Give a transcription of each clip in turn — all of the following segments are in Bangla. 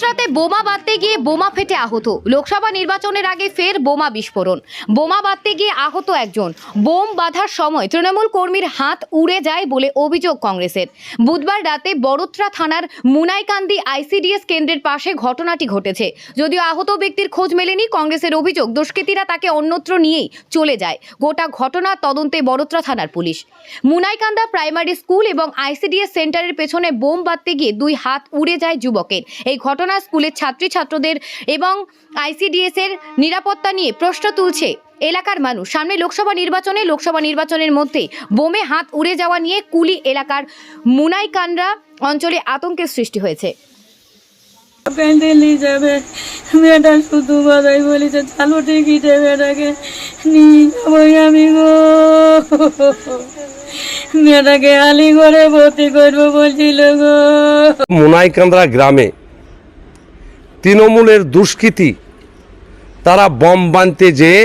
বড়োত্রাতে বোমা বাঁধতে গিয়ে বোমা ফেটে আহত। লোকসভা নির্বাচনের আগে ফের বোমা বিস্ফোরণ। বোমা বাঁধতে গিয়ে আহত একজন। বোম বাঁধার সময় তৃণমূল কর্মীর হাত উড়ে যায় বলে অভিযোগ কংগ্রেসের। বুধবার রাতে বড়োত্রা থানার মুনাইকান্দি আইসিডিএস কেন্দ্রের পাশে ঘটনাটি ঘটেছে। যদিও আহত ব্যক্তির খোঁজ মেলেনি, কংগ্রেসের অভিযোগ দুষ্কৃতীরা তাকে অন্যত্র নিয়েই চলে যায়। গোটা ঘটনার তদন্তে বড়োত্রা থানার পুলিশ। মুনাইকান্দা প্রাইমারি স্কুল এবং আইসিডিএস সেন্টারের পেছনে বোম বাঁধতে গিয়ে দুই হাত উড়ে যায় যুবকের। এই ঘটনা স্কুলের ছাত্রীদের এবং আইসিডিএস এর নিরাপত্তা নিয়ে প্রশ্ন তুলছে এলাকার মানুষ। সামনে লোকসভা নির্বাচনের মধ্যে বোমে হাত উড়ে যাওয়া নিয়ে কুলি এলাকার মুনাইকান্দা অঞ্চলে আতঙ্কের সৃষ্টি হয়েছে। প্যান্ডেলি যাবে মেয়েটা শুধু বাদাই বলেছে চালু টিকিটে মেয়েটাকে নিয়ে যাবো আমি গো, মেয়েটাকে আলিগড়ে ভর্তি করবো বলছিল গো। মুনাইকান্দা গ্রামে তৃণমূলের দুষ্কৃতী তারা বম বাঁধতে যেয়ে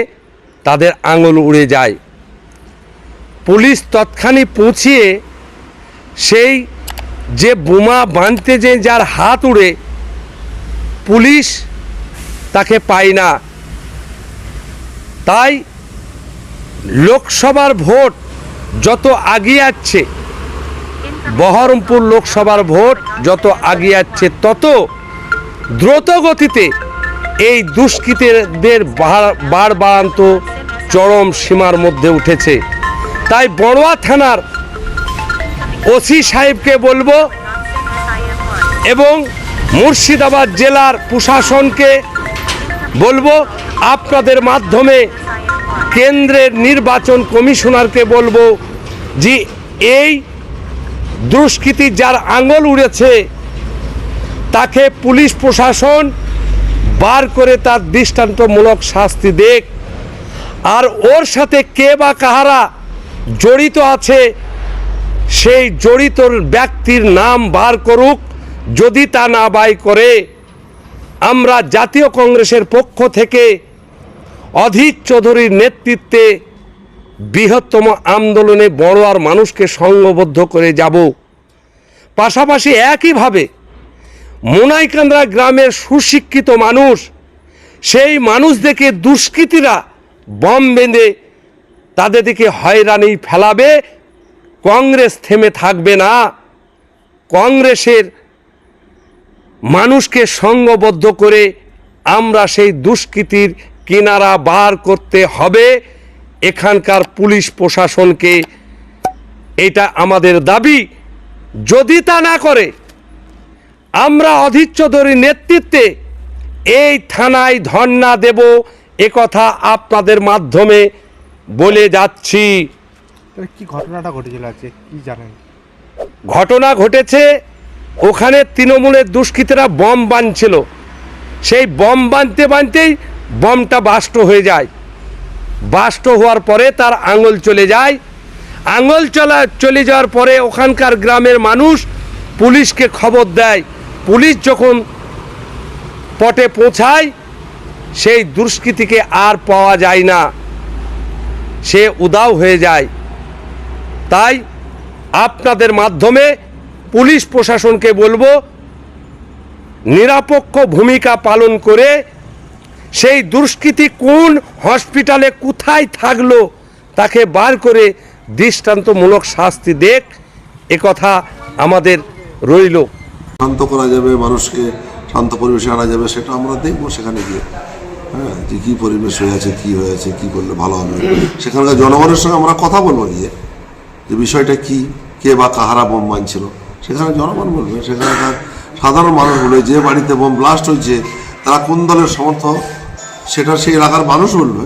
তাদের আঙুল উড়ে যায়। পুলিশ তৎক্ষণাৎ পৌঁছিয়ে সেই যে বোমা বাঁধতে যে যার হাত উড়ে, পুলিশ তাকে পায় না। তাই লোকসভার ভোট যত আগিয়ে যাচ্ছে, বহরমপুর লোকসভার ভোট যত আগিয়ে যাচ্ছে, তত দ্রুত গতিতে এই দুষ্কৃতীদের বাড়বাড়ন্ত চরম সীমার মধ্যে উঠেছে। তাই বড়ুয়া থানার ওসি সাহেবকে বলবো এবং মুর্শিদাবাদ জেলার প্রশাসনকে বলবো, আপনাদের মাধ্যমে কেন্দ্রের নির্বাচন কমিশনারকে বলবো যে এই দুষ্কৃতী যার আঙুল উড়েছে তাকে পুলিশ প্রশাসন বার করে তার দৃষ্টান্তমূলক শাস্তি দেখ। আর ওর সাথে কে বা কাহারা জড়িত আছে সেই জড়িত ব্যক্তির নাম বার করুক। যদি তা না বাই করে, আমরা জাতীয় কংগ্রেসের পক্ষ থেকে অধীর চৌধুরীর নেতৃত্বে বৃহত্তম আন্দোলনে বড়ুয়ার মানুষকে সংঘবদ্ধ করে যাব। পাশাপাশি একইভাবে মুনাইকান্দা গ্রামের সুশিক্ষিত মানুষ, সেই মানুষদেরকে দুষ্কৃতীরা বম বেঁধে তাদের দিকে হয়রানি ফেলাবে। কংগ্রেস থেমে থাকবে না। কংগ্রেসের মানুষকে সংঘবদ্ধ করে আমরা সেই দুষ্কৃতীর কিনারা বার করতে হবে। এখানকার পুলিশ প্রশাসনকে এটা আমাদের দাবি। যদি তা না করে, আমরা অধীর চৌধুরীর নেতৃত্বে এই থানায় ধর্ণা দেব, একথা আপনাদের মাধ্যমে বলে যাচ্ছি। কি ঘটনাটা ঘটেছিল আজকে কি জানেন? ঘটনা ঘটেছে, ওখানে তৃণমূলের দুষ্কৃতীরা বম বাঁধছিল। সেই বম বাঁধতেই বমটা বাস্ট হয়ে যায়। বাস্ট হওয়ার পরে তার আঙুল চলে যায়। আঙুল চলে যাওয়ার পরে ওখানকার গ্রামের মানুষ পুলিশকে খবর দেয়। পুলিশ যখন পটে পৌঁছায়, সেই দুষ্কৃতীকে আর পাওয়া যায় না, সে উধাও হয়ে যায়। তাই আপনাদের মাধ্যমে পুলিশ প্রশাসনকে বলবো, নিরপেক্ষ ভূমিকা পালন করে সেই দুষ্কৃতী কোন হসপিটালে কোথায় থাকলো তাকে বার করে দৃষ্টান্তমূলক শাস্তি দেখ, একথা আমাদের রইল। শান্ত করা যাবে, মানুষকে শান্ত পরিবেশে আনা যাবে, সেটা আমরা দেখবো সেখানে গিয়ে। হ্যাঁ, যে কী পরিবেশ হয়েছে, কী হয়েছে, কী করলে ভালো হবে, সেখানকার জনগণের সঙ্গে আমরা কথা বলবো গিয়ে, যে বিষয়টা কি, কে বা কাহারা বোম বাঁধছিল, সেখানে জনগণ বলবে, সেখানকার সাধারণ মানুষ বলবে, যে বাড়িতে বোম ব্লাস্ট হয়েছে তারা কোন দলের সমর্থক সেটা সেই এলাকার মানুষ বলবে।